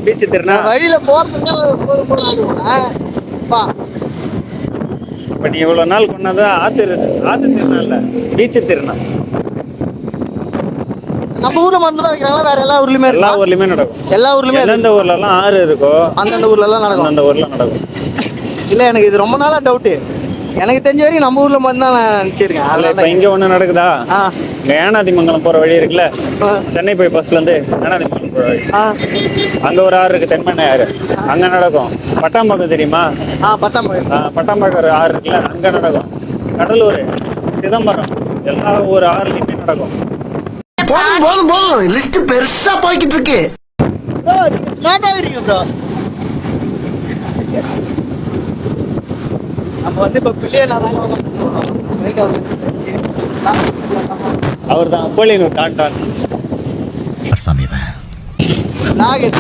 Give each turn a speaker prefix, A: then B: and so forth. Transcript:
A: Beach திருநா
B: வழியில போறதுக்கு
A: இப்ப நீ இவ்வளவு நாள் கொண்டாந்து ஆத்து திருநா இல்ல பீச் திருநா.
B: நம்ம ஊர்ல மட்டும் தான் வைக்கிறாங்களா வேற எல்லா ஊர்லயுமே?
A: எல்லா ஊர்லயுமே நடக்கும்.
B: எல்லா ஊர்லயுமே
A: எந்தெந்த ஊர்ல எல்லாம் ஆறு இருக்கோ
B: அந்தந்த ஊர்ல எல்லாம் நடக்கும்.
A: அந்த ஊர்ல நடக்கும்.
B: இல்ல எனக்கு இது ரொம்ப நாளா டவுட். எனக்கு தெரிஞ்ச வரைக்கும் நம்ம ஊர்ல மட்டும் தான் நான் நினைச்சிருக்கேன்.
A: அதுல இப்ப இங்க ஒண்ணு நடக்குதா? இங்க ஏனாதிமங்கலம் போற வழி இருக்குல்ல, சென்னை போய் பஸ்ல இருந்து ஏனாதிமங்கலம் போற வழி, அங்க ஒரு ஆறு இருக்கு, தென்மனை ஆறு. அங்க நடக்கும். பட்டாம்பாக்கம் தெரியுமா? பட்டாம்பாக்கம் ஒரு ஆறு இருக்குல்ல, அங்க நடக்கும். கடலூர், சிதம்பரம், எல்லா ஒரு ஆறுலயுமே நடக்கும்.
C: போதும் போதும் போதும், லிஸ்ட் பெருசா போய்கிட்டு இருக்கு.
B: அப்ப வந்து இப்ப பிள்ளைய
A: அவர் தான் கோழினூர் டான்
B: நாகேஷ்